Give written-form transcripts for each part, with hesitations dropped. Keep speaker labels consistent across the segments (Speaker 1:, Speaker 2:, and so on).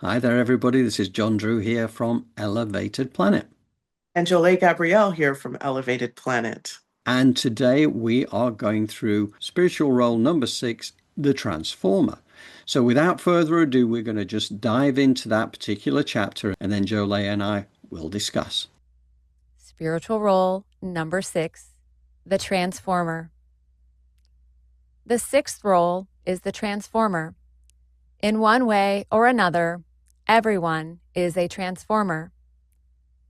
Speaker 1: Hi there, everybody. This is John Drew here from Elevated Planet.
Speaker 2: And Jolé Gabrielle here from Elevated Planet.
Speaker 1: And today we are going through spiritual role number 6, the Transformer. So without further ado, we're going to just dive into that particular chapter and then Jolé and I will discuss.
Speaker 3: Spiritual role number 6, the Transformer. The sixth role is the Transformer. In one way or another, everyone is a transformer.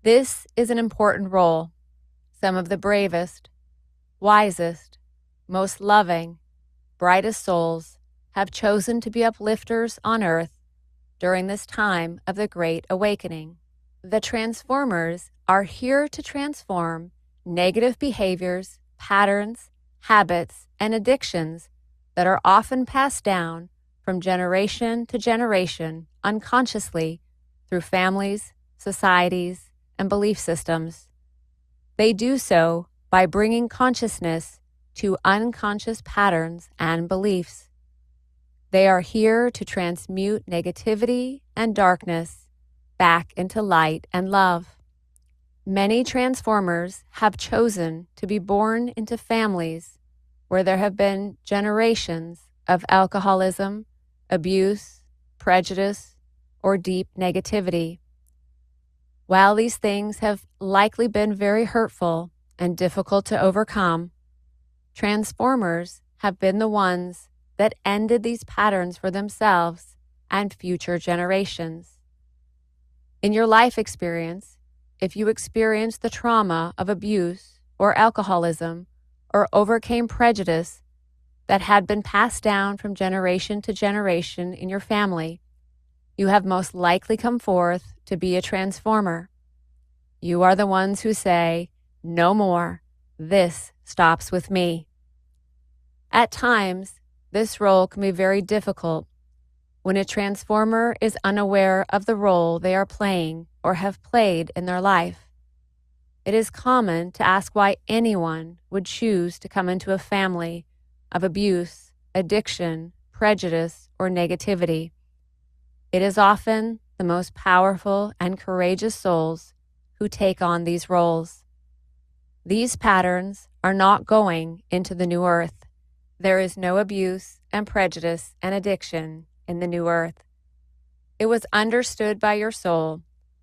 Speaker 3: This is an important role. Some of the bravest, wisest, most loving, brightest souls have chosen to be uplifters on earth during this time of the Great Awakening. The Transformers are here to transform negative behaviors, patterns, habits, and addictions that are often passed down from generation to generation unconsciously through families, societies, and belief systems. They do so by bringing consciousness to unconscious patterns and beliefs. They are here to transmute negativity and darkness back into light and love. Many transformers have chosen to be born into families where there have been generations of alcoholism, abuse, prejudice, or deep negativity. While these things have likely been very hurtful and difficult to overcome, transformers have been the ones that ended these patterns for themselves and future generations. In your life experience, if you experienced the trauma of abuse or alcoholism or overcame prejudice that had been passed down from generation to generation in your family, you have most likely come forth to be a transformer. You are the ones who say, "No more. This stops with me." At times, this role can be very difficult when a transformer is unaware of the role they are playing or have played in their life. It is common to ask why anyone would choose to come into a family of abuse, addiction, prejudice, or negativity. It is often the most powerful and courageous souls who take on these roles. These patterns are not going into the new earth. There is no abuse and prejudice and addiction in the new earth. It was understood by your soul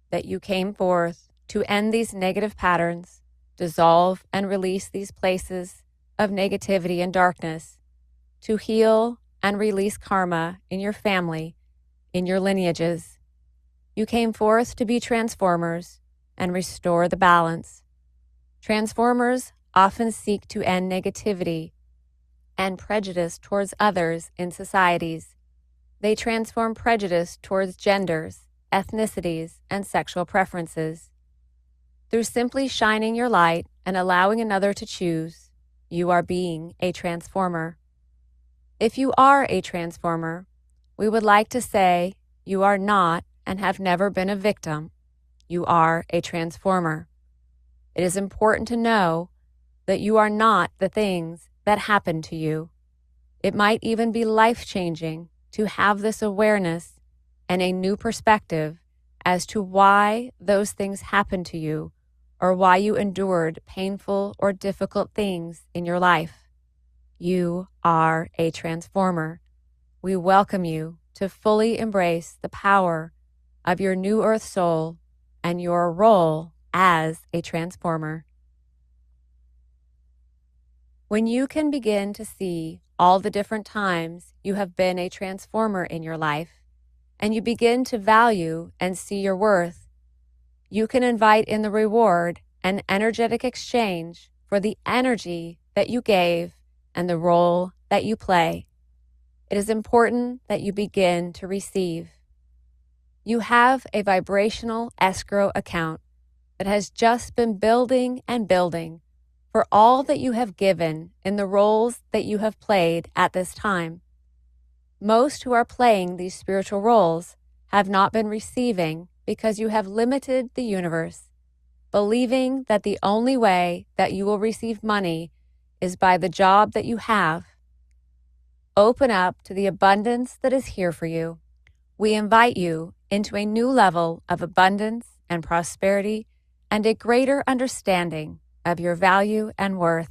Speaker 3: that you came forth to end these negative patterns, dissolve and release these places of negativity and darkness, to heal and release karma in your family, in your lineages. You came forth to be transformers and restore the balance. Transformers often seek to end negativity and prejudice towards others in societies. They transform prejudice towards genders, ethnicities, and sexual preferences. Through simply shining your light and allowing another to choose, you are being a transformer. If you are a transformer, we would like to say you are not and have never been a victim. You are a transformer. It is important to know that you are not the things that happen to you. It might even be life-changing to have this awareness and a new perspective as to why those things happened to you or why you endured painful or difficult things in your life. You are a transformer. We welcome you to fully embrace the power of your new earth soul and your role as a transformer. When you can begin to see all the different times you have been a transformer in your life, and you begin to value and see your worth, you can invite in the reward and energetic exchange for the energy that you gave and the role that you play. It is important that you begin to receive. You have a vibrational escrow account that has just been building and building for all that you have given in the roles that you have played at this time. Most who are playing these spiritual roles have not been receiving because you have limited the universe, believing that the only way that you will receive money is by the job that you have. Open up to the abundance that is here for you. we invite you into a new level of abundance and prosperity and a greater understanding of your value and worth.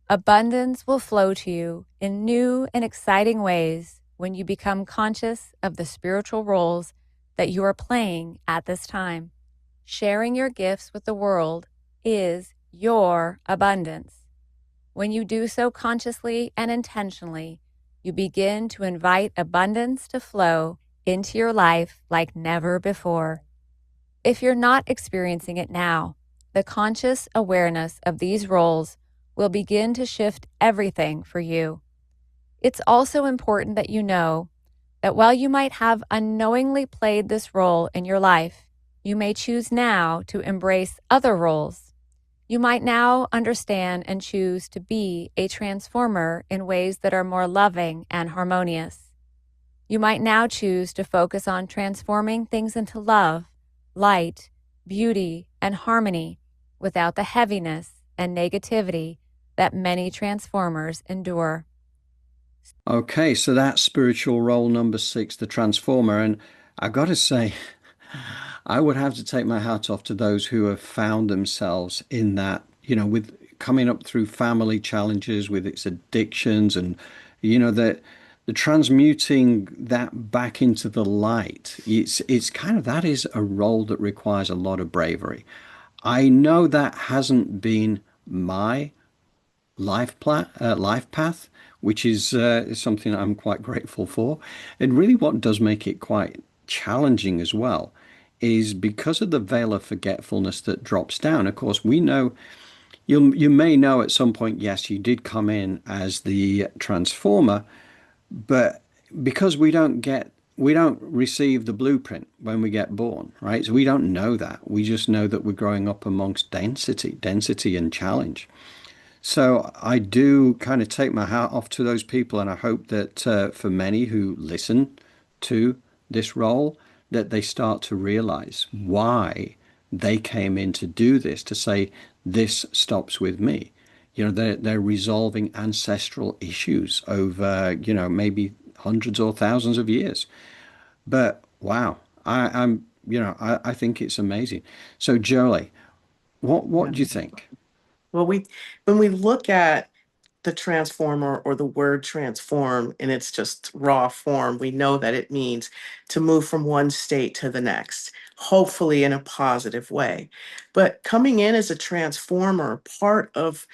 Speaker 3: Abundance will flow to you in new and exciting ways when you become conscious of the spiritual roles that you are playing at this time. Sharing your gifts with the world is your abundance. When you do so consciously and intentionally, you begin to invite abundance to flow into your life like never before. If you're not experiencing it now, the conscious awareness of these roles will begin to shift everything for you. It's also important that you know that while you might have unknowingly played this role in your life, you may choose now to embrace other roles. You might now understand and choose to be a transformer in ways that are more loving and harmonious. You might now choose to focus on transforming things into love, light, beauty, and harmony without the heaviness and negativity that many transformers endure.
Speaker 1: Okay, so that's spiritual role number 6, the transformer. And I got to say, I would have to take my hat off to those who have found themselves in that, with coming up through family challenges, with its addictions, and, the transmuting that back into the light. It's kind of, that is a role that requires a lot of bravery. I know that hasn't been my life path, which is something I'm quite grateful for. And really, what does make it quite challenging as well is because of the veil of forgetfulness that drops down. Of course, we know you may know at some point, yes, you did come in as the transformer, but because we don't receive the blueprint when we get born, right? So we don't know that. We just know that we're growing up amongst density and challenge. So I do kind of take my hat off to those people, and I hope that for many who listen to this role, that they start to realize why they came in to do this, to say, this stops with me. They're resolving ancestral issues over, maybe hundreds or thousands of years. But wow, I think it's amazing. So Jolie, what
Speaker 2: Yeah.
Speaker 1: do you think?
Speaker 2: Well, when we look at the transformer or the word transform in its just raw form, we know that it means to move from one state to the next, hopefully in a positive way. But coming in as a transformer, part of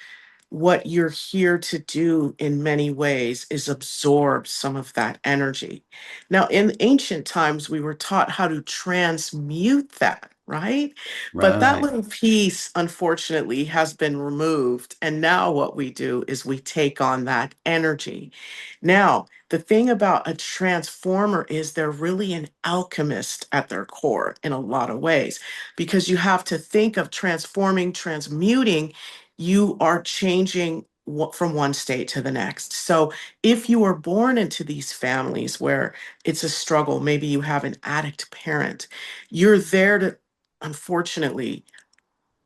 Speaker 2: what you're here to do in many ways is absorb some of that energy. Now, in ancient times, we were taught how to transmute that, right? But that
Speaker 1: Right.
Speaker 2: little piece, unfortunately, has been removed. And now what we do is we take on that energy. Now, the thing about a transformer is they're really an alchemist at their core in a lot of ways, because you have to think of transforming, transmuting, you are changing from one state to the next. So if you are born into these families where it's a struggle, maybe you have an addict parent, you're there to, unfortunately,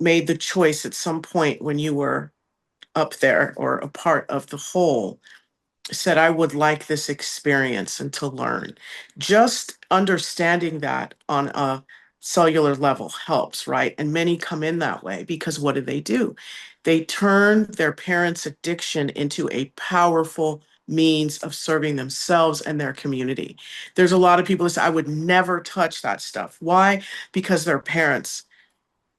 Speaker 2: made the choice at some point when you were up there or a part of the whole, said, I would like this experience and to learn. Just understanding that on a cellular level helps, right? And many come in that way because what do? They turn their parents' addiction into a powerful means of serving themselves and their community. There's a lot of people that say, I would never touch that stuff. Why? Because their parents,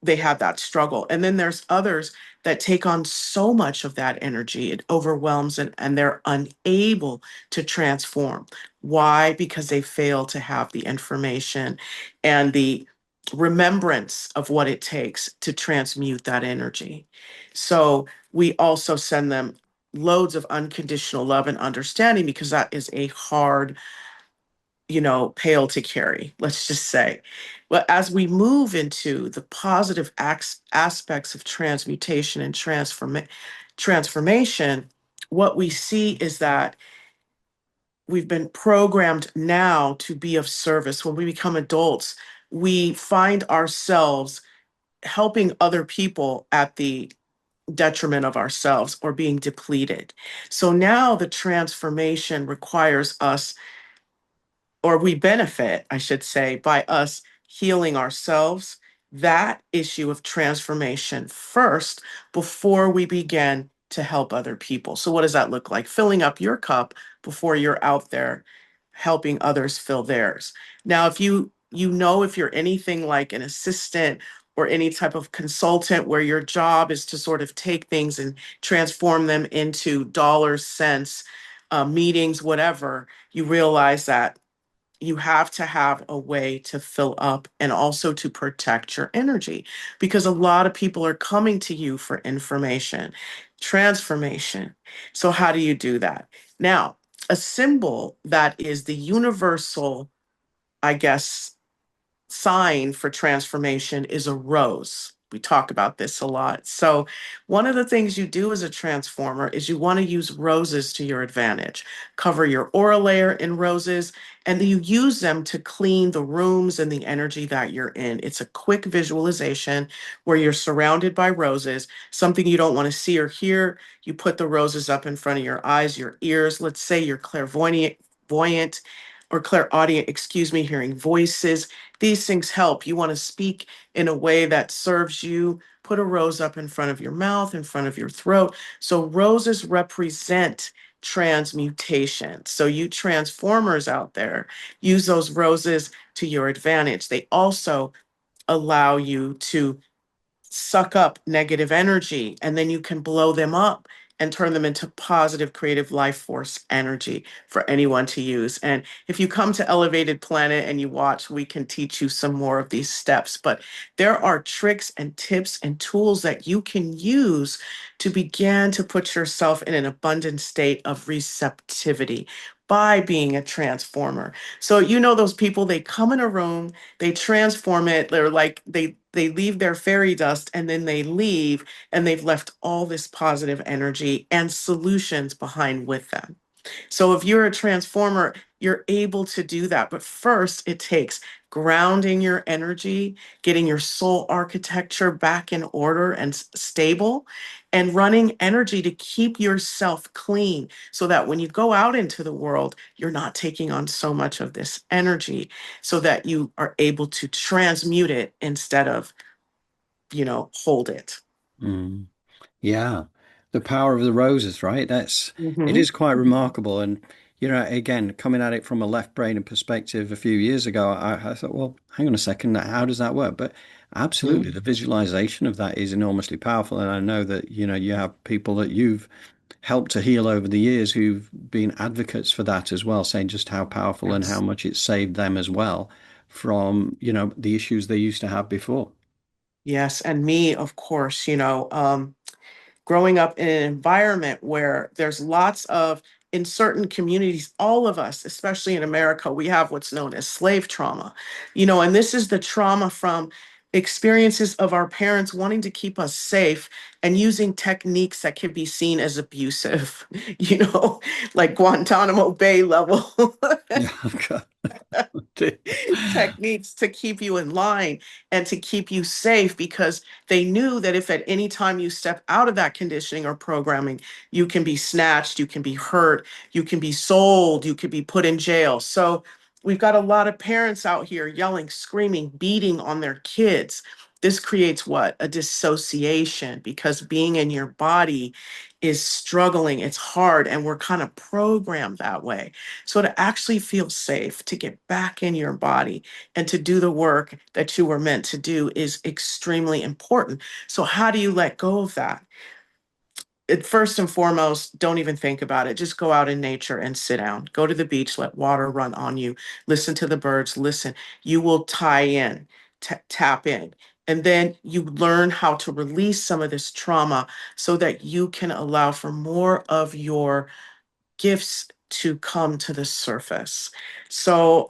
Speaker 2: they have that struggle. And then there's others that take on so much of that energy, it overwhelms and they're unable to transform. Why? Because they fail to have the information and the remembrance of what it takes to transmute that energy. So we also send them loads of unconditional love and understanding because that is a hard, pail to carry, let's just say. But as we move into the positive aspects of transmutation and transformation, what we see is that we've been programmed now to be of service. When we become adults, we find ourselves helping other people at the detriment of ourselves or being depleted. So now the transformation requires us or we benefit, I should say, by us healing ourselves, that issue of transformation first before we begin to help other people. So, what does that look like? Filling up your cup before you're out there helping others fill theirs. Now, if you know if you're anything like an assistant or any type of consultant where your job is to sort of take things and transform them into dollars, cents, meetings, whatever, you realize that you have to have a way to fill up and also to protect your energy because a lot of people are coming to you for information, transformation. So, how do you do that? Now, a symbol that is the universal, I guess, sign for transformation is a rose. We talk about this a lot. So, one of the things you do as a transformer is you want to use roses to your advantage. Cover your aura layer in roses, and you use them to clean the rooms and the energy that you're in. It's a quick visualization where you're surrounded by roses, something you don't want to see or hear. You put the roses up in front of your eyes, your ears. Let's say you're clairvoyant or clairaudient, excuse me, hearing voices. These things help. You want to speak in a way that serves you. Put a rose up in front of your mouth, in front of your throat. So roses represent transmutation. So you transformers out there, use those roses to your advantage. They also allow you to suck up negative energy and then you can blow them up and turn them into positive creative life force energy for anyone to use. And if you come to Elevated Planet and you watch, we can teach you some more of these steps. But there are tricks and tips and tools that you can use to begin to put yourself in an abundant state of receptivity by being a transformer. So you know those people, they come in a room, they transform it, they're like they leave their fairy dust and then they leave and they've left all this positive energy and solutions behind with them. So if you're a transformer, you're able to do that. But first, it takes grounding your energy, getting your soul architecture back in order and stable, and running energy to keep yourself clean so that when you go out into the world, you're not taking on so much of this energy so that you are able to transmute it instead of, hold it.
Speaker 1: Mm. Yeah, the power of the roses, right? It
Speaker 2: Mhm.
Speaker 1: is quite remarkable. And, again, coming at it from a left brain perspective a few years ago, I thought, well, hang on a second, how does that work? But absolutely,
Speaker 2: Mhm.
Speaker 1: the visualization of that is enormously powerful. And I know that, you have people that you've helped to heal over the years who've been advocates for that as well, saying just how powerful and how
Speaker 2: Yes.
Speaker 1: much it saved them as well from, the issues they used to have before.
Speaker 2: Yes. And me, of course, growing up in an environment where there's lots of, in certain communities, all of us, especially in America, we have what's known as slave trauma, and this is the trauma from experiences of our parents wanting to keep us safe and using techniques that can be seen as abusive, like Guantanamo Bay level.
Speaker 1: Yeah, God.
Speaker 2: Techniques to keep you in line and to keep you safe because they knew that if at any time you step out of that conditioning or programming, you can be snatched, you can be hurt, you can be sold, you could be put in jail. So we've got a lot of parents out here yelling, screaming, beating on their kids. This creates what? A dissociation because being in your body is struggling, it's hard, and we're kind of programmed that way. So to actually feel safe, to get back in your body and to do the work that you were meant to do is extremely important. So how do you let go of that? First and foremost, don't even think about it. Just go out in nature and sit down. Go to the beach, let water run on you. Listen to the birds, listen. You will tie in, tap in. And then you learn how to release some of this trauma so that you can allow for more of your gifts to come to the surface. So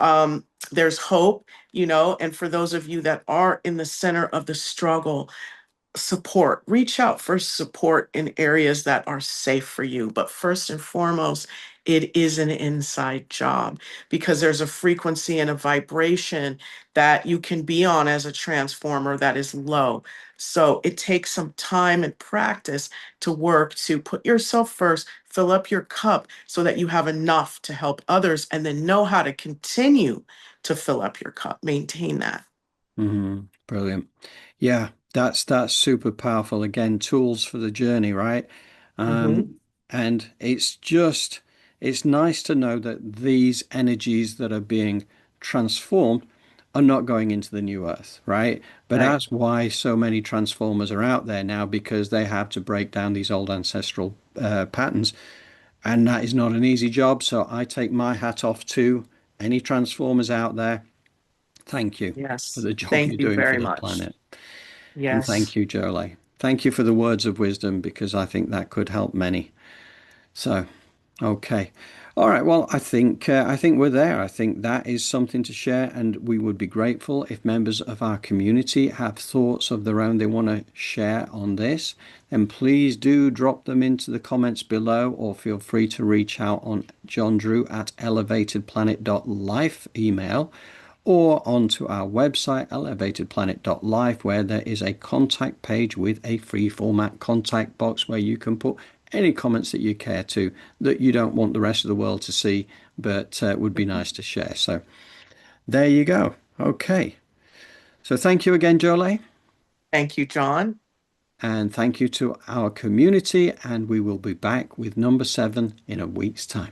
Speaker 2: there's hope, and for those of you that are in the center of the struggle, support. Reach out for support in areas that are safe for you. But first and foremost, it is an inside job because there's a frequency and a vibration that you can be on as a transformer that is low. So it takes some time and practice to work to put yourself first, fill up your cup so that you have enough to help others, and then know how to continue to fill up your cup, maintain that.
Speaker 1: Brilliant. Yeah, that's super powerful. Again, tools for the journey, right?
Speaker 2: Hmm.
Speaker 1: And it's nice to know that these energies that are being transformed are not going into the new earth, right? But
Speaker 2: Right.
Speaker 1: that's why so many transformers are out there now, because they have to break down these old ancestral patterns, and that is not an easy job. So I take my hat off to any transformers out there. Thank you for
Speaker 2: Yes.
Speaker 1: the job
Speaker 2: Thank
Speaker 1: you're
Speaker 2: you
Speaker 1: doing for
Speaker 2: very
Speaker 1: the
Speaker 2: much.
Speaker 1: planet. And
Speaker 2: Yes.
Speaker 1: thank you, Jolene. Thank you for the words of wisdom, because I think that could help many. So, okay. All right. Well, I think we're there. I think that is something to share, and we would be grateful if members of our community have thoughts of their own they want to share on this. Then please do drop them into the comments below, or feel free to reach out on John Drew at elevatedplanet.life email, or onto our website, elevatedplanet.life, where there is a contact page with a free format contact box where you can put any comments that you care to, that you don't want the rest of the world to see, but would be nice to share. So there you go. Okay. So thank you again, Jolene,
Speaker 2: Thank you, John.
Speaker 1: and thank you to our community. And we will be back with number 7 in a week's time.